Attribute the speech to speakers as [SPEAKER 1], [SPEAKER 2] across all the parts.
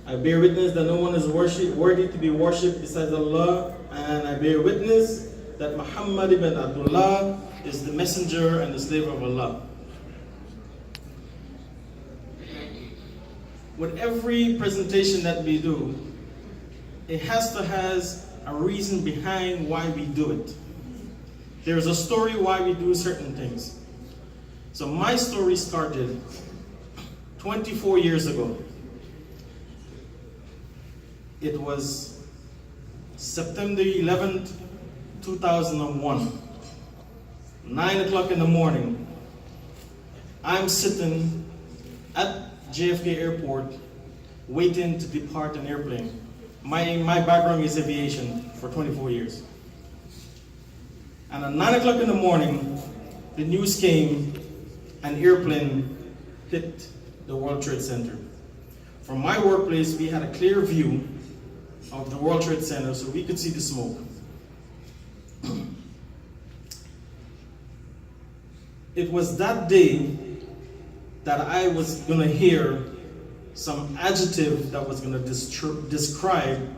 [SPEAKER 1] I bear witness that no one is worthy to be worshipped besides Allah, and I bear witness that Muhammad ibn Abdullah is the messenger and the slave of Allah. With every presentation that we do, it has to has a reason behind why we do it. There's a story why we do certain things. So my story started 24 years ago. It was September 11th, 2001, 9 o'clock in the morning. I'm sitting at JFK Airport waiting to depart an airplane. My background is aviation for 24 years. And at 9 o'clock in the morning, the news came, an airplane hit the World Trade Center. From my workplace, we had a clear view of the World Trade Center, so we could see the smoke. It was that day that I was going to hear some adjective that was going to describe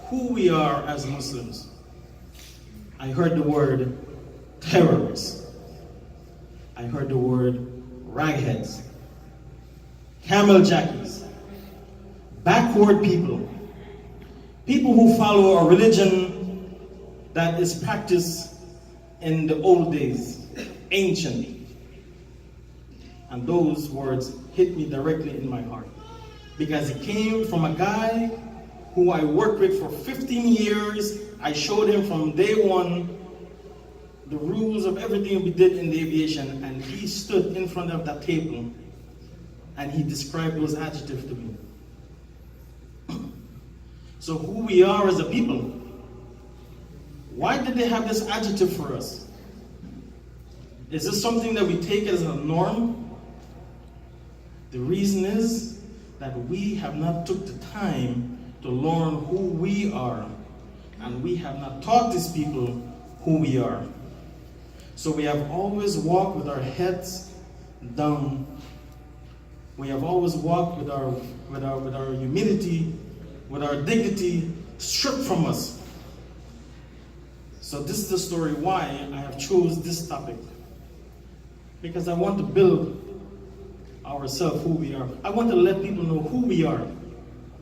[SPEAKER 1] who we are as Muslims. I heard the word terrorists. I heard the word ragheads, camel jackies, backward people, people who follow a religion that is practiced in the old days, ancient. And those words hit me directly in my heart, because it came from a guy who I worked with for 15 years. I showed him from day one the rules of everything we did in the aviation, and he stood in front of that table and he described those adjectives to me. So who we are as a people, why did they have this adjective for us? Is this something that we take as a norm? The reason is that we have not took the time to learn who we are, and we have not taught these people who we are. So we have always walked with our heads down. We have always walked with our humility, with our dignity stripped from us. So this is the story why I have chose this topic. Because I want to build ourselves, who we are. I want to let people know who we are.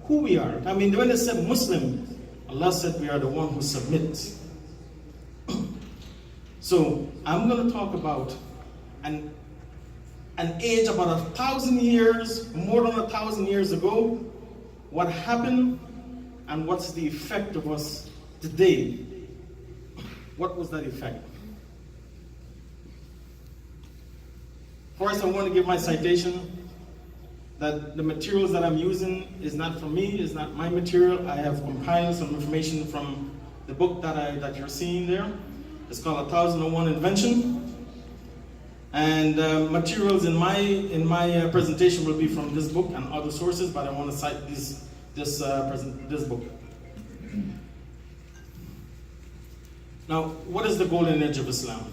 [SPEAKER 1] Who we are. I mean, when they said Muslim, Allah said we are the one who submits. So I'm going to talk about an age about 1,000 years, more than 1,000 years ago, what happened and what's the effect of us today. What was that effect? First, I want to give my citation that the materials that I'm using is not from me, is not my material. I have compiled some information from the book that you're seeing there. It's called 1001 Invention. And materials in my presentation will be from this book and other sources, but I want to cite this book. Now, what is the Golden Age of Islam?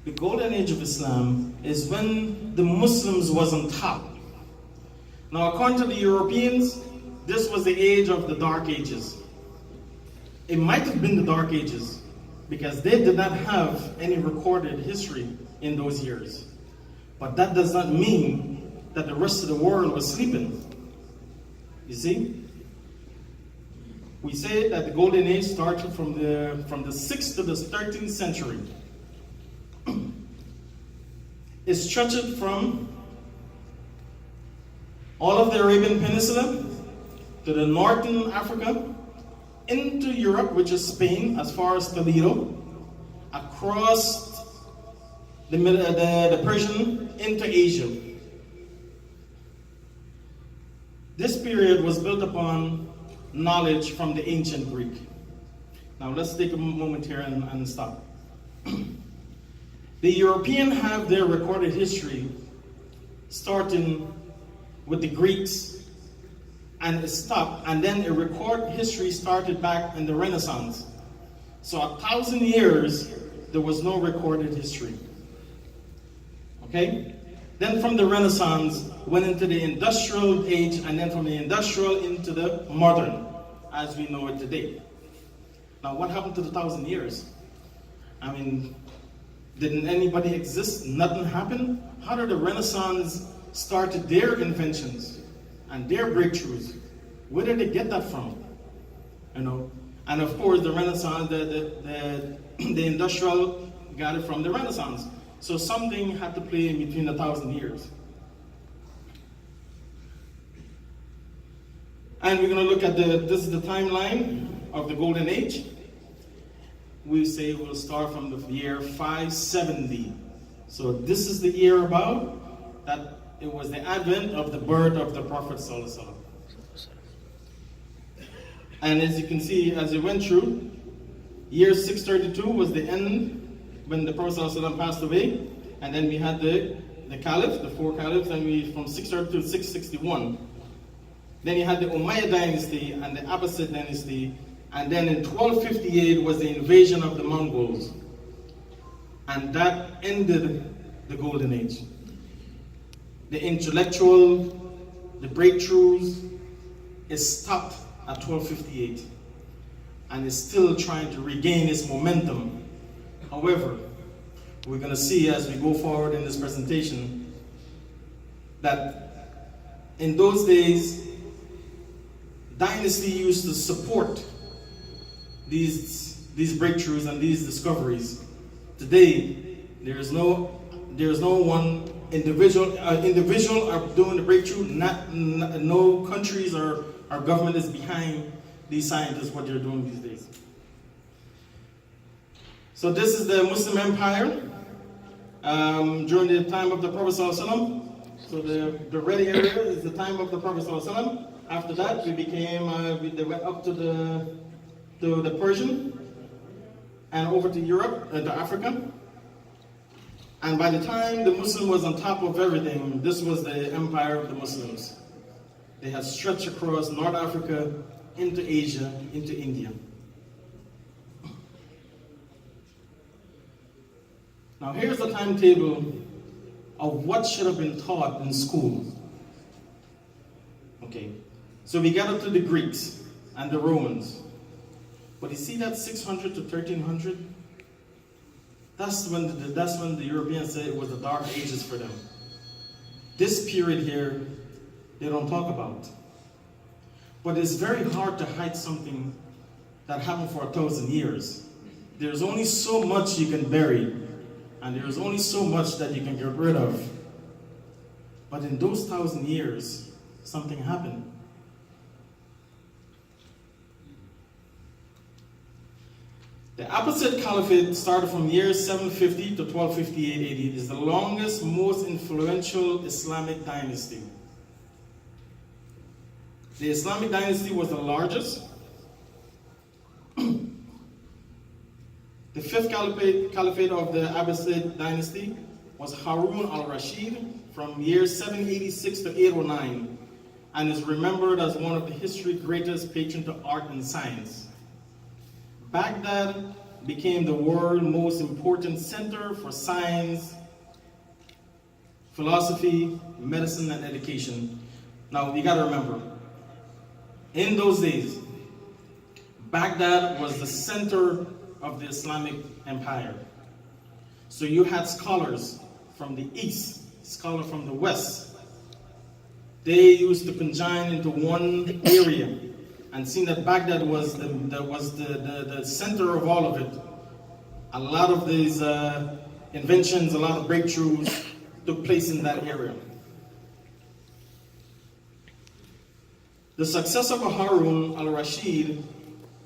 [SPEAKER 1] The Golden Age of Islam is when the Muslims was on top. Now, according to the Europeans, this was the age of the Dark Ages. It might have been the Dark Ages because they did not have any recorded history in those years. But that does not mean that the rest of the world was sleeping. You see? We say that the Golden Age started from the 6th to the 13th century. It stretched from all of the Arabian Peninsula to the northern Africa, into Europe, which is Spain, as far as Toledo, across the Persian, into Asia. This period was built upon knowledge from the ancient Greek. Now let's take a moment here and stop. The Europeans have their recorded history starting with the Greeks, and it stopped, and then a record history started back in the Renaissance. So 1,000 years, there was no recorded history. Okay? Then from the Renaissance, went into the industrial age, and then from the industrial into the modern, as we know it today. Now, what happened to the 1,000 years? I mean, didn't anybody exist? Nothing happened? How did the Renaissance start their inventions and their breakthroughs? Where did they get that from? You know, and of course, the Renaissance, the industrial got it from the Renaissance. So something had to play in between 1,000 years. And we're going to look at this is the timeline of the Golden Age. We say we'll start from the year 570. So this is the year about that it was the advent of the birth of the Prophet Sallallahu Alaihi Wasallam. And as you can see, as it went through, year 632 was the end when the Prophet Sallallahu Alaihi Wasallam passed away. And then we had the Caliph, the four Caliphs, and we from 632 to 661. Then you had the Umayyad dynasty and the Abbasid dynasty. And then in 1258 was the invasion of the Mongols. And that ended the Golden Age. The intellectual, the breakthroughs, is stopped at 1258 and is still trying to regain its momentum. However, we're going to see as we go forward in this presentation that in those days, dynasty used to support these breakthroughs and these discoveries. Today, there's no one individual are doing the breakthrough. No countries or government is behind these scientists, what they're doing these days. So this is the Muslim Empire during the time of the Prophet Sallallahu Alaihi Wasallam. So the red area is the time of the Prophet Sallallahu Alaihi Wasallam. After that, we they went up to the Persian and over to Europe, to Africa. And by the time the Muslim was on top of everything, this was the empire of the Muslims. They had stretched across North Africa, into Asia, into India. Now here's the timetable of what should have been taught in school. Okay, so we got up to the Greeks and the Romans. But you see that 600 to 1300? That's when the Europeans said it was the Dark Ages for them. This period here, they don't talk about. But it's very hard to hide something that happened for 1,000 years. There's only so much you can bury, and there's only so much that you can get rid of. But in those 1,000 years, something happened. The Abbasid Caliphate started from year 750 to 1258 AD. It is the longest, most influential Islamic dynasty. The Islamic dynasty was the largest. The fifth caliphate of the Abbasid dynasty was Harun al-Rashid from year 786 to 809 and is remembered as one of the history's greatest patrons to art and science. Baghdad became the world's most important center for science, philosophy, medicine, and education. Now, you gotta remember, in those days, Baghdad was the center of the Islamic Empire. So you had scholars from the east, scholars from the west. They used to conjoin into one area, and seeing that Baghdad was the center of all of it. A lot of these inventions, a lot of breakthroughs took place in that area. The successor of Harun al-Rashid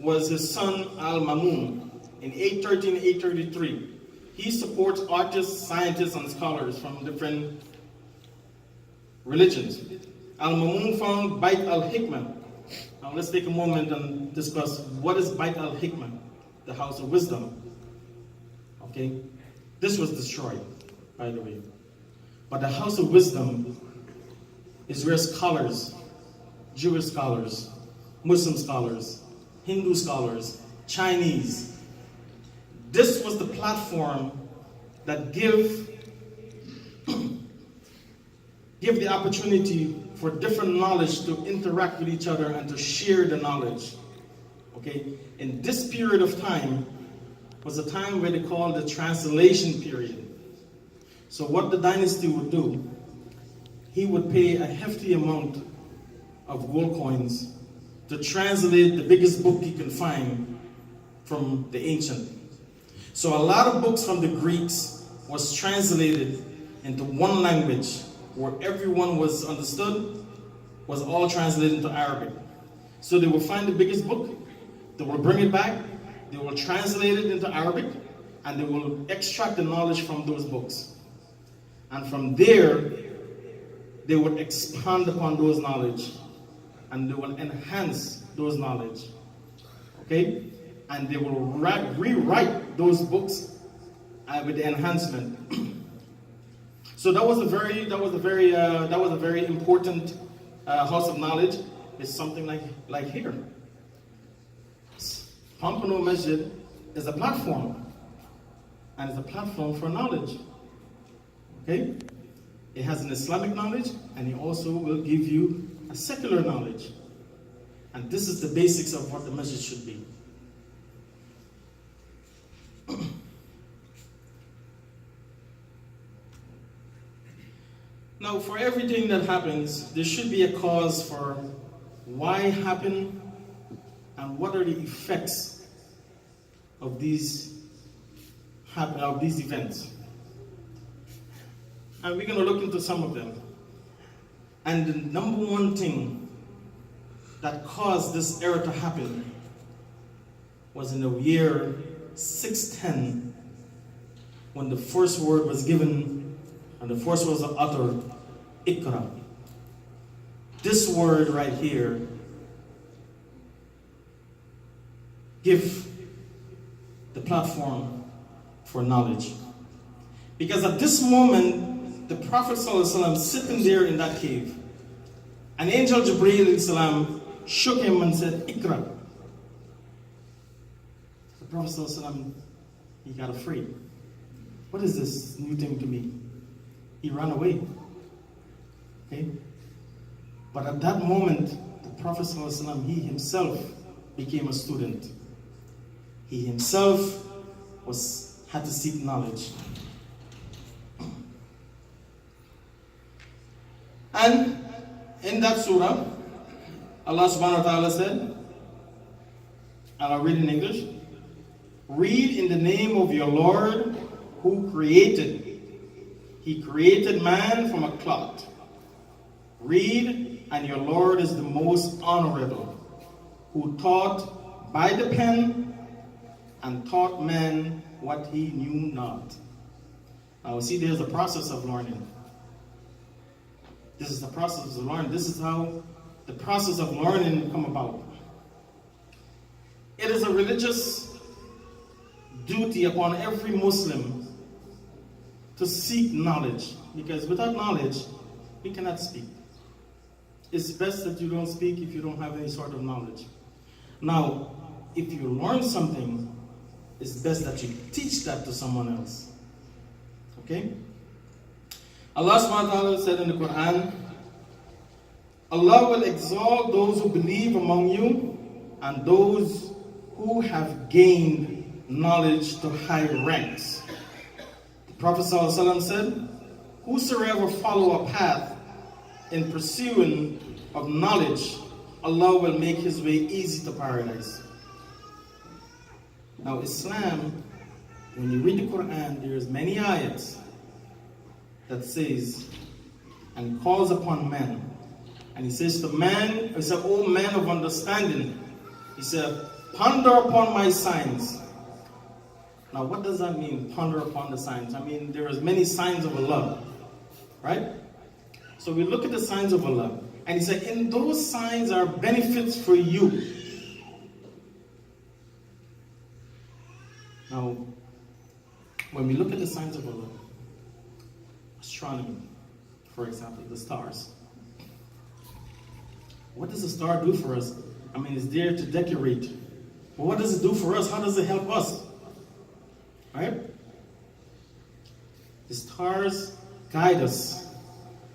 [SPEAKER 1] was his son al-Mamun in 813-833. He supports artists, scientists, and scholars from different religions. Al-Mamun found Bait al-Hikmah. Now let's take a moment and discuss what is Bait al-Hikmah, the house of wisdom. Okay, this was destroyed, by the way. But the house of wisdom is where scholars, Jewish scholars, Muslim scholars, Hindu scholars, Chinese. This was the platform that give give the opportunity for different knowledge to interact with each other and to share the knowledge. Okay? In this period of time was a time where they called the translation period. So what the dynasty would do, he would pay a hefty amount of gold coins to translate the biggest book he can find from the ancient. So a lot of books from the Greeks was translated into one language where everyone was understood, was all translated into Arabic. So they will find the biggest book, they will bring it back, they will translate it into Arabic, and they will extract the knowledge from those books. And from there, they would expand upon those knowledge, and they will enhance those knowledge. Okay? And they will rewrite those books with the enhancement. So that was a very important house of knowledge. It's something like here. Pompano Masjid is a platform, and it's a platform for knowledge. Okay? It has an Islamic knowledge, and it also will give you a secular knowledge. And this is the basics of what the masjid should be. Now, for everything that happens, there should be a cause for why it happened and what are the effects of these events. And we're going to look into some of them. And the number one thing that caused this era to happen was in the year 610, when the first word was given and the first word was uttered, Ikra. This word right here, give the platform for knowledge. Because at this moment, the Prophet ﷺ sitting there in that cave, an angel Jibreel ﷺ shook him and said, Ikra. The Prophet ﷺ, he got afraid. What is this new thing to me? He ran away. Okay? But at that moment, the Prophet ﷺ, he himself became a student. He himself had to seek knowledge. And in that surah, Allah subhanahu wa ta'ala said, and I'll read in English, read in the name of your Lord who created. He created man from a clot. Read, and your Lord is the most honorable, who taught by the pen and taught man what he knew not. Now see, there's a process of learning. This is the process of learning. This is how the process of learning come about. It is a religious duty upon every Muslim to seek knowledge, because without knowledge, we cannot speak. It's best that you don't speak if you don't have any sort of knowledge. Now, if you learn something, it's best that you teach that to someone else. Okay? Allah subhanahu wa ta'ala said in the Quran, Allah will exalt those who believe among you and those who have gained knowledge to high ranks. The Prophet ﷺ said, whosoever follow a path in pursuing of knowledge, Allah will make his way easy to paradise. Now Islam, when you read the Quran, there's many ayats that says and calls upon man. And he says to man, he said, O man of understanding, he said, ponder upon my signs. Now what does that mean, ponder upon the signs? I mean, there is many signs of Allah, right? So we look at the signs of Allah, and he said, in those signs are benefits for you. Now, when we look at the signs of Allah, astronomy, for example, the stars. What does a star do for us? I mean, it's there to decorate. But what does it do for us? How does it help us? Right? The stars guide us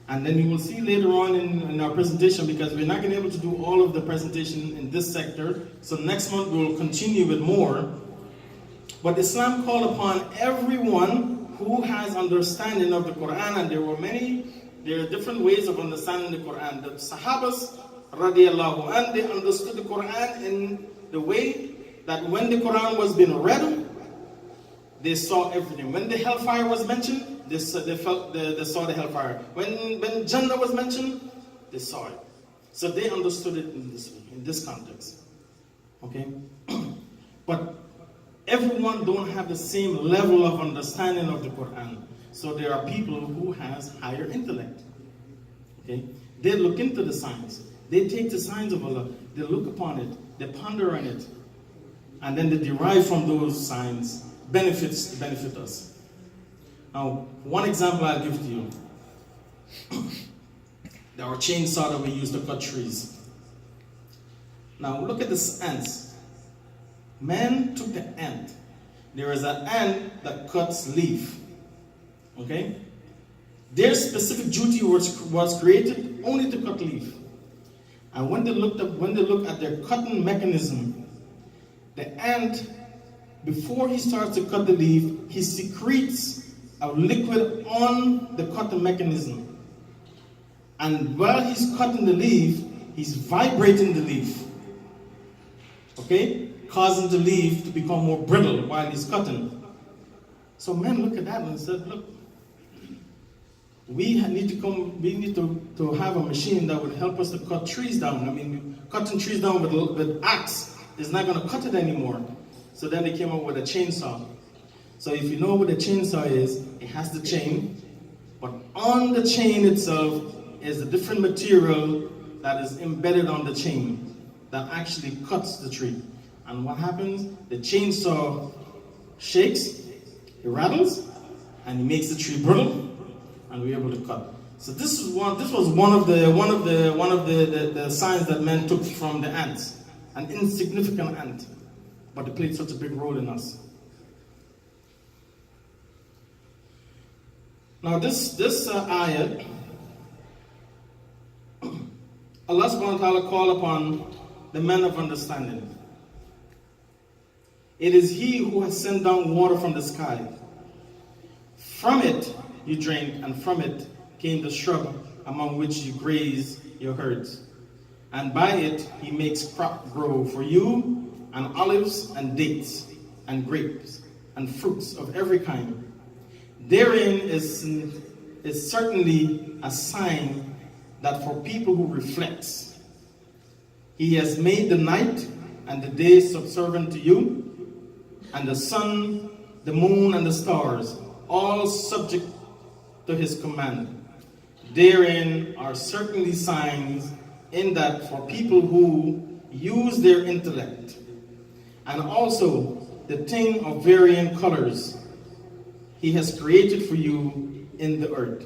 [SPEAKER 1] And then you will see later on in our presentation, because we're not going to be able to do all of the presentation in this sector. So next month we will continue with more. But Islam called upon everyone who has understanding of the Quran, and there are different ways of understanding the Quran. The Sahabas, radiallahu anh, they understood the Quran in the way that when the Quran was being read, they saw everything. When the hellfire was mentioned, they saw the hellfire. When Jannah was mentioned, they saw it. So they understood it in this context. Okay? But everyone don't have the same level of understanding of the Quran. So there are people who has higher intellect. Okay? They look into the signs. They take the signs of Allah. They look upon it. They ponder on it. And then they derive from those signs benefits to benefit us. Now, one example I'll give to you. Our chainsaw that we use to cut trees. Now, look at this ants. Man took the ant. There is an ant that cuts leaf. Okay? Their specific duty was created only to cut leaf. And when they look at their cutting mechanism, the ant, before he starts to cut the leaf, he secretes a liquid on the cutting mechanism. And while he's cutting the leaf, he's vibrating the leaf. Okay? Causing the leaf to become more brittle while he's cutting. So men look at that and said, look, we need to have a machine that would help us to cut trees down. I mean, cutting trees down with axe is not going to cut it anymore. So then they came up with a chainsaw. So if you know what a chainsaw is, it has the chain, but on the chain itself is a different material that is embedded on the chain that actually cuts the tree. And what happens? The chainsaw shakes, it rattles, and it makes the tree brittle, and we're able to cut. So this was one of the signs that men took from the ants, an insignificant ant, but it played such a big role in us. Now this ayat, Allah subhanahu wa ta'ala called upon the men of understanding. It is He who has sent down water from the sky. From it you drank, and from it came the shrub among which you graze your herds. And by it He makes crop grow for you, and olives and dates and grapes and fruits of every kind. Therein is certainly a sign that for people who reflects. He has made the night and the day subservient to you, and the sun, the moon, and the stars, all subject to His command. Therein are certainly signs in that for people who use their intellect, and also the thing of varying colors He has created for you in the earth.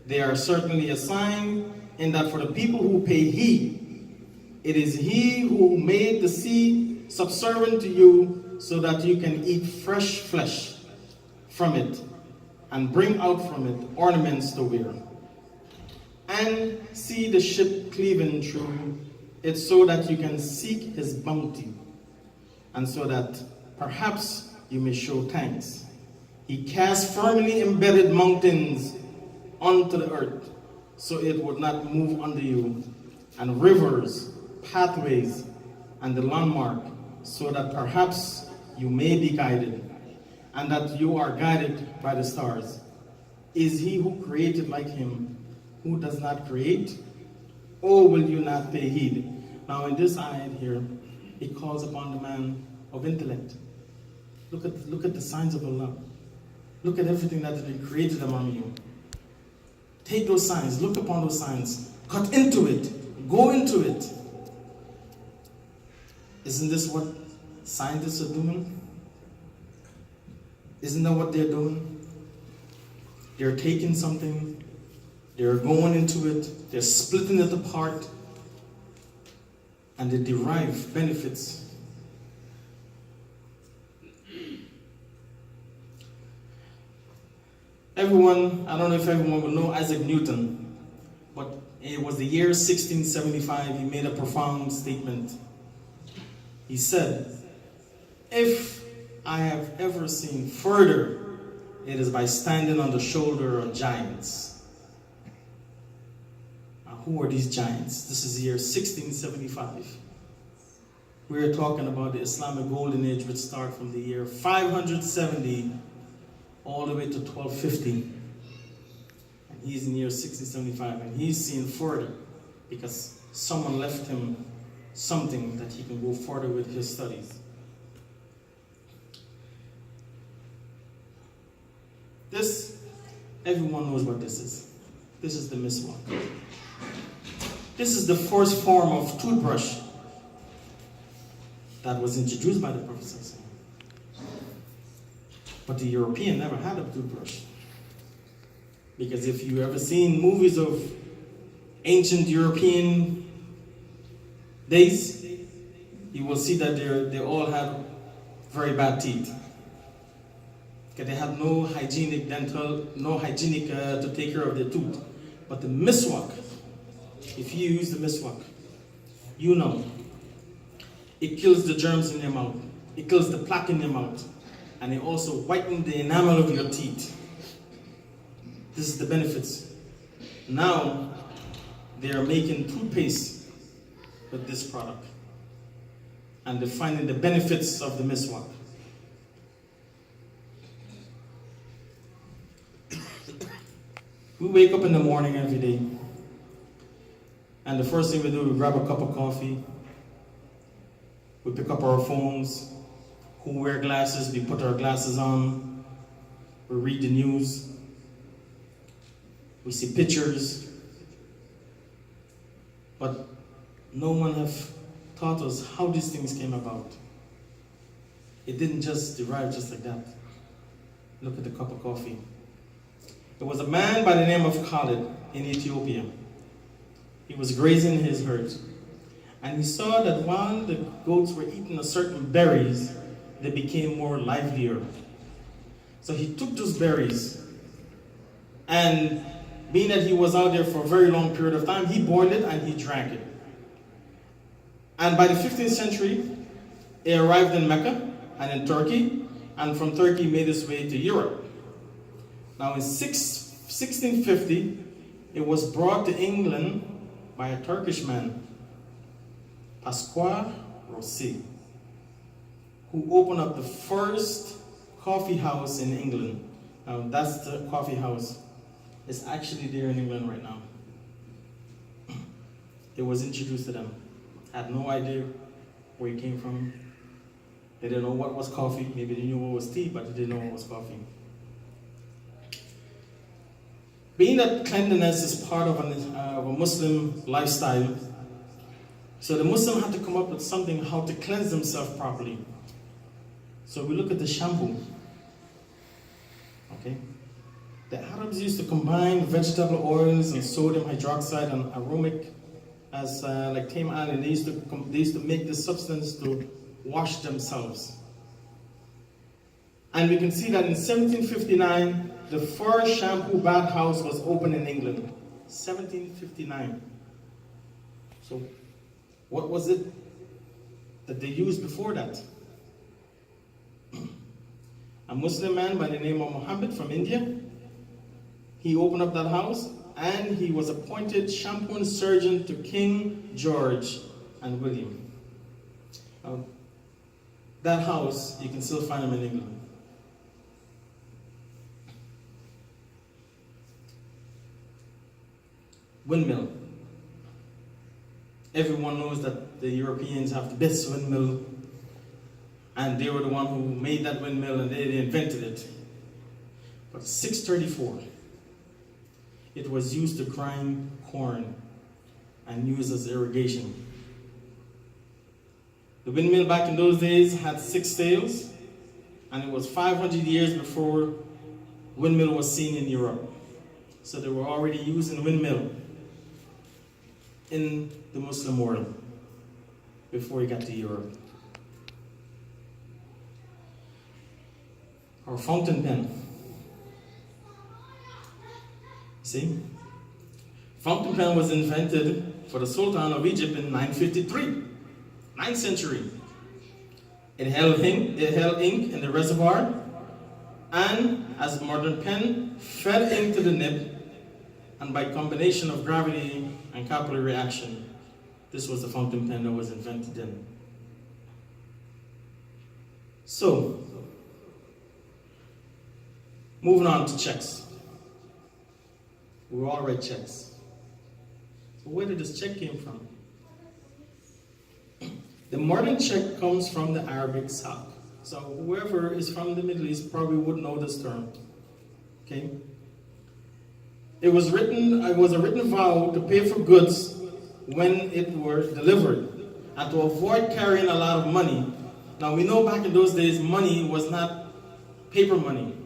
[SPEAKER 1] They are certainly a sign in that for the people who pay heed, it is He who made the sea subservient to you so that you can eat fresh flesh from it and bring out from it ornaments to wear. And see the ship cleaving through it so that you can seek His bounty, and so that perhaps you may show thanks. He cast firmly embedded mountains onto the earth, so it would not move under you, and rivers, pathways, and the landmark, so that perhaps you may be guided, and that you are guided by the stars. Is He who created like Him, who does not create? Or will you not pay heed? Now in this ayat here, it calls upon the man of intellect. Look at the signs of Allah. Look at everything that has been created among you. Take those signs, look upon those signs, cut into it, go into it. Isn't this what scientists are doing? Isn't that what they're doing? They're taking something, they're going into it, they're splitting it apart, and they derive benefits. Everyone, I don't know if everyone will know Isaac Newton. it was the year 1675, he made a profound statement. He said, "If I have ever seen further, it is by standing on the shoulder of giants." Now, who are these giants? This is the year 1675. We are talking about the Islamic Golden Age, which starts from the year 570 all the way to 1250. And he's in the year 1675, and he's seen further because someone left him something that he can go further with his studies. This, everyone knows what this is. This is the miswak. This is the first form of toothbrush that was introduced by the Prophet. But the European never had a toothbrush. Because if you ever seen movies of ancient European days, you will see that they all had very bad teeth. Because they had no hygienic to take care of their tooth. But the miswak, if you use the miswak, you know, it kills the germs in your mouth. It kills the plaque in your mouth. And it also whitens the enamel of your teeth. This is the benefits. Now, they are making toothpaste with this product. And they're finding the benefits of the miswak. We wake up in the morning every day. And the first thing we do, we grab a cup of coffee. We pick up our phones. Who wear glasses, we put our glasses on. We read the news. We see pictures. But no one have taught us how these things came about. It didn't just derive just like that. Look at the cup of coffee. There was a man by the name of Khalid in Ethiopia. He was grazing his herds. And he saw that while the goats were eating certain berries, they became more livelier. So he took those berries, and being that he was out there for a very long period of time, he boiled it and he drank it. And by the 15th century, it arrived in Mecca and in Turkey, and from Turkey made its way to Europe. Now in 1650, it was brought to England by a Turkish man, Pasquale Rossi, who opened up the first coffee house in England. Now that's the coffee house. It's actually there in England right now. It was introduced to them. Had no idea where it came from. They didn't know what was coffee. Maybe they knew what was tea, but they didn't know what was coffee. Being that cleanliness is part of a Muslim lifestyle, so the Muslim had to come up with something how to cleanse themselves properly. So we look at the shampoo. Okay? The Arabs used to combine vegetable oils and sodium hydroxide and aromatic as like tame and they used to make this substance to wash themselves. And we can see that in 1759, the first shampoo bathhouse was opened in England. 1759. So what was it that they used before that? A Muslim man by the name of Muhammad from India. He opened up that house and he was appointed shampoo surgeon to King George and William. That house, you can still find them in England. Windmill. Everyone knows that the Europeans have the best windmill, and they were the one who made that windmill and they invented it. But 634, it was used to grind corn and used as irrigation. The windmill back in those days had 6 sails, and it was 500 years before windmill was seen in Europe. So they were already using windmill in the Muslim world before he got to Europe. Our fountain pen. See? Fountain pen was invented for the Sultan of Egypt in 953, 9th century. It held ink in the reservoir, and as a modern pen, fed ink to the nib, and by combination of gravity and capillary reaction, this was the fountain pen that was invented then. So, moving on to checks. We all write checks. So where did this check came from? The modern check comes from the Arabic South. So whoever is from the Middle East probably would know this term. Okay? It was a written vow to pay for goods when it were delivered and to avoid carrying a lot of money. Now we know back in those days money was not paper money.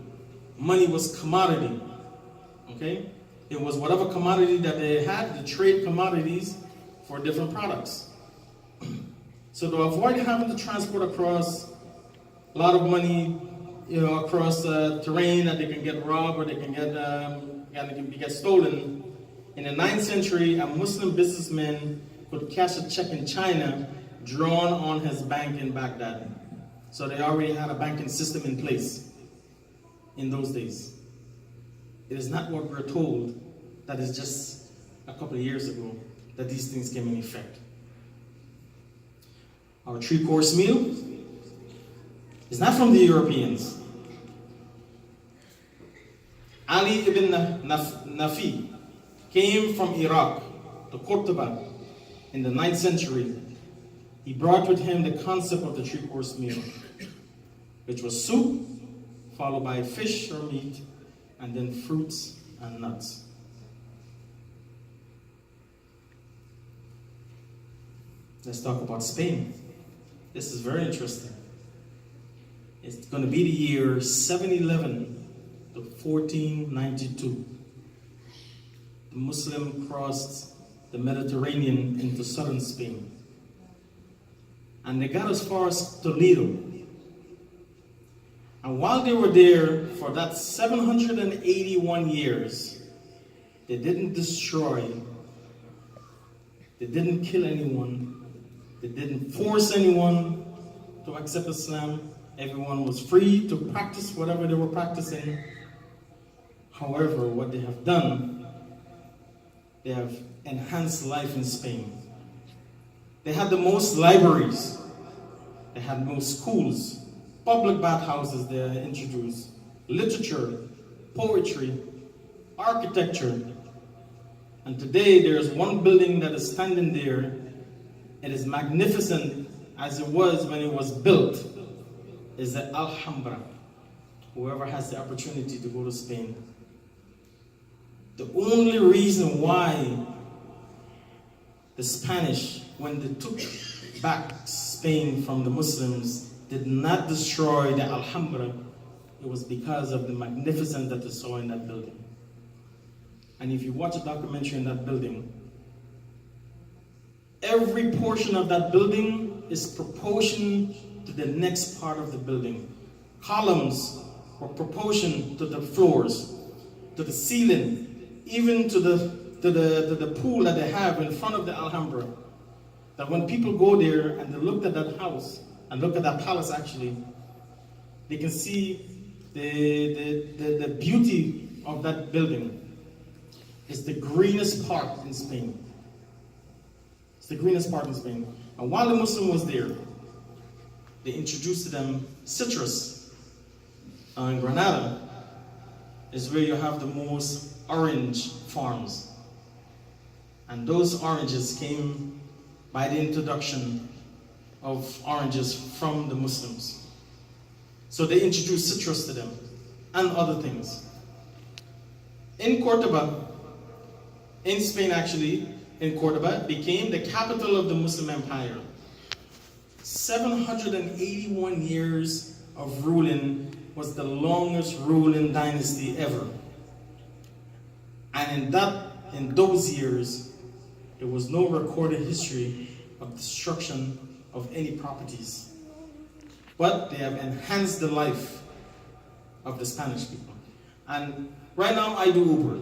[SPEAKER 1] Money was commodity. Okay? It was whatever commodity that they had to trade commodities for different products. So to avoid having to transport across a lot of money, across terrain that they can get robbed or they can get stolen, in the 9th century, a Muslim businessman could cash a check in China drawn on his bank in Baghdad. So they already had a banking system in place in those days. It is not what we're told that is just a couple of years ago that these things came in effect. Our 3-course meal is not from the Europeans. Ali ibn Nafi came from Iraq to Cordoba in the 9th century. He brought with him the concept of the 3-course meal, which was soup, followed by fish or meat, and then fruits and nuts. Let's talk about Spain. This is very interesting. It's going to be the year 711 to 1492. The Muslim crossed the Mediterranean into southern Spain. And they got as far as Toledo. And while they were there for that 781 years, they didn't destroy, they didn't kill anyone, they didn't force anyone to accept Islam. Everyone was free to practice whatever they were practicing. However, what they have done, they have enhanced life in Spain. They had the most libraries, they had most schools, public bathhouses they introduced, literature, poetry, architecture. And today there's one building that is standing there. It is magnificent as it was when it was built. Is the Alhambra. Whoever has the opportunity to go to Spain. The only reason why the Spanish, when they took back Spain from the Muslims, did not destroy the Alhambra, it was because of the magnificence that they saw in that building. And if you watch a documentary in that building, every portion of that building is proportioned to the next part of the building. Columns were proportioned to the floors, to the ceiling, even to the pool that they have in front of the Alhambra. That when people go there and they look at that house, and look at that palace actually, they can see the beauty of that building. It's the greenest part in Spain. It's the greenest part in Spain. And while the Muslim was there, they introduced to them citrus. In Granada is where you have the most orange farms. And those oranges came by the introduction of oranges from the Muslims. So they introduced citrus to them and other things. In Cordoba, in Spain actually, in Cordoba, became the capital of the Muslim Empire. 781 years of ruling was the longest ruling dynasty ever. And in those years, there was no recorded history of destruction of any properties. But they have enhanced the life of the Spanish people. And right now I do Uber.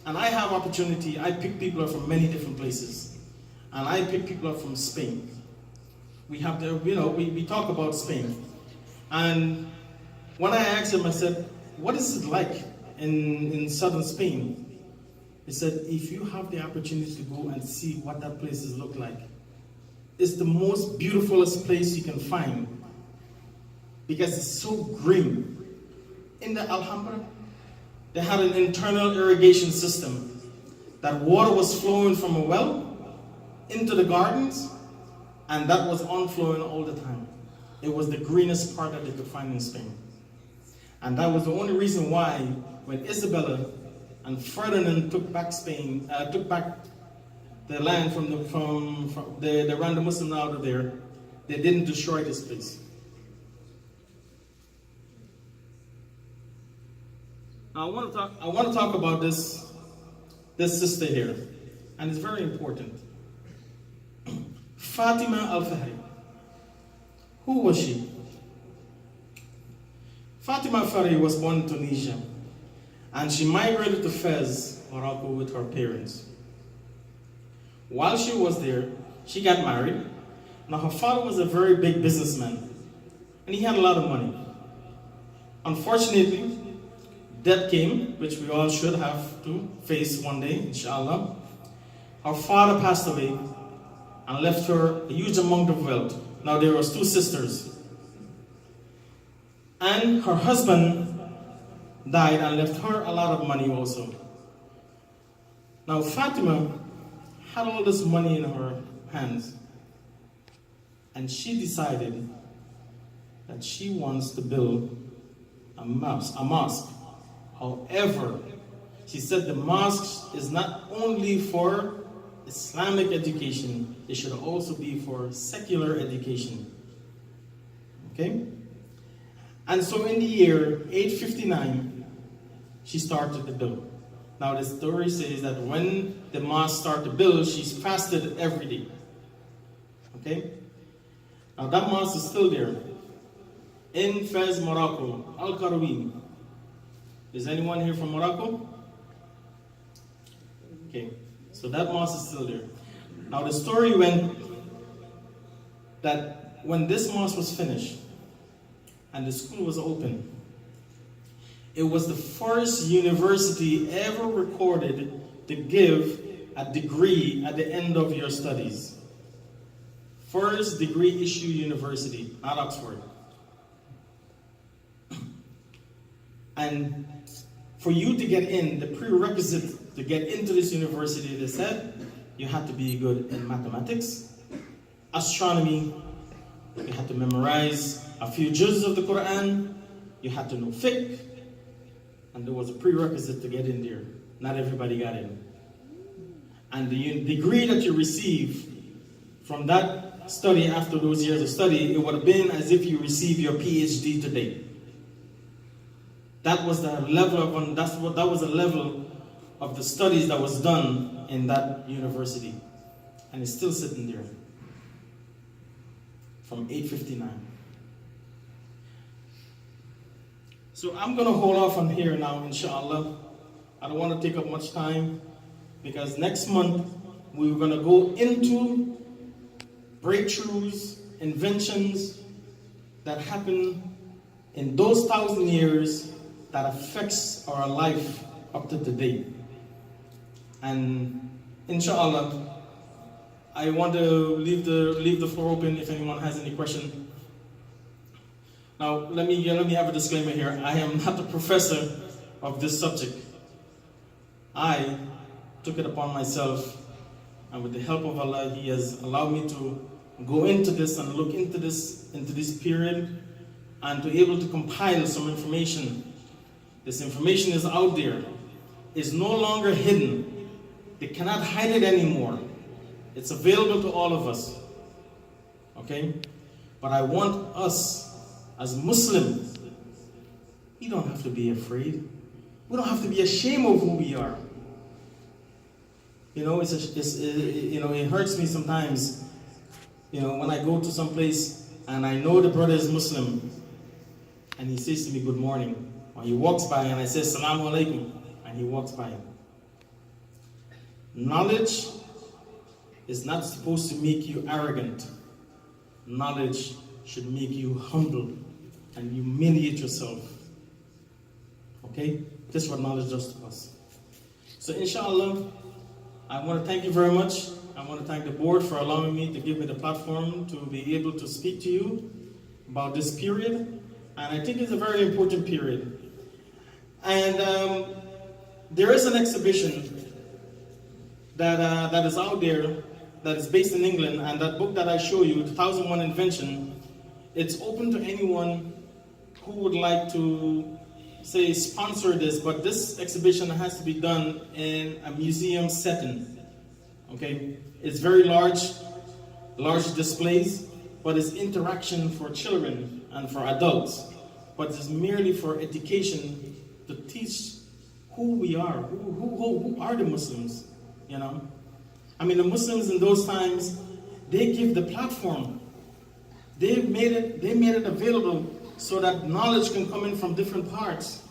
[SPEAKER 1] And I have opportunity, I pick people up from many different places. And I pick people up from Spain. We have the, we talk about Spain. And when I asked him, I said, what is it like in southern Spain? He said, if you have the opportunity to go and see what that places look like, it's the most beautifulest place you can find because it's so green. In the Alhambra, they had an internal irrigation system. That water was flowing from a well into the gardens, and that was on-flowing all the time. It was the greenest part that they could find in Spain. And that was the only reason why, when Isabella and Ferdinand took back the land they ran the Muslims out of there, they didn't destroy this place. Now I want to talk about this sister here, and it's very important. Fatima al-Fahri. Who was she? Fatima al-Fahri was born in Tunisia, and she migrated to Fez, Morocco, with her parents. While she was there, she got married. Now her father was a very big businessman, and he had a lot of money. Unfortunately, death came, which we all should have to face one day, inshallah. Her father passed away and left her a huge amount of wealth. Now there was 2 sisters. And her husband died and left her a lot of money also. Now Fatima had all this money in her hands, and she decided that she wants to build a mosque. However, she said the mosque is not only for Islamic education, it should also be for secular education. Okay? And so in the year 859, she started to build. Now the story says that when the mosque started to build, she fasted every day. Okay? Now that mosque is still there. In Fez, Morocco, Al-Qarawin. Is anyone here from Morocco? Okay, so that mosque is still there. Now the story went that when this mosque was finished and the school was open, it was the first university ever recorded to give a degree at the end of your studies. First degree issue university, not Oxford. And for you to get in, the prerequisite to get into this university, they said, you had to be good in mathematics, astronomy, you had to memorize a few juz's of the Quran, you had to know fiqh, and there was a prerequisite to get in there. Not everybody got in. And the degree that you receive from that study after those years of study, it would have been as if you received your PhD today. That was the level of that was the level of the studies that was done in that university, and it's still sitting there from 859. So I'm going to hold off on here now, inshallah. I don't want to take up much time because next month we're going to go into breakthroughs, inventions that happen in those 1,000 years that affects our life up to today. And inshallah, I want to leave the floor open if anyone has any question. Now, let me have a disclaimer here. I am not a professor of this subject. I took it upon myself, and with the help of Allah, He has allowed me to go into this and look into this period, and to be able to compile some information. This information is out there. It's no longer hidden. They cannot hide it anymore. It's available to all of us. Okay? But I want us, as Muslims, we don't have to be afraid. We don't have to be ashamed of who we are. You know, it hurts me sometimes, when I go to some place and I know the brother is Muslim and he says to me, good morning. Or he walks by and I say, Assalamu alaikum, and he walks by. Knowledge is not supposed to make you arrogant. Knowledge should make you humble and humiliate yourself. Okay? This is what knowledge does to us. So inshallah, I want to thank you very much. I want to thank the board for allowing me to give me the platform to be able to speak to you about this period. And I think it's a very important period. And there is an exhibition that is out there that is based in England, and that book that I show you, The 1001 Invention, it's open to anyone who would like to, say, sponsor this, but this exhibition has to be done in a museum setting. Okay? It's very large displays, but it's interaction for children and for adults. But it's merely for education to teach who we are, who are the Muslims, you know? I mean, the Muslims in those times, they give the platform. They made it available so that knowledge can come in from different parts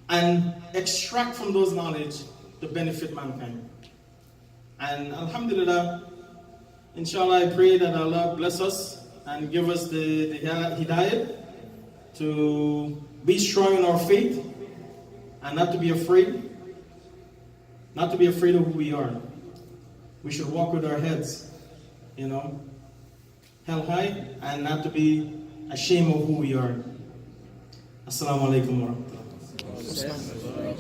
[SPEAKER 1] and extract from those knowledge to benefit mankind. And alhamdulillah, inshallah, I pray that Allah bless us and give us the hidayah to be strong in our faith and not to be afraid. Not to be afraid of who we are. We should walk with our heads, you know, held high, and not to be ashamed of who we are. Assalamu alaikum wa rahmatullah.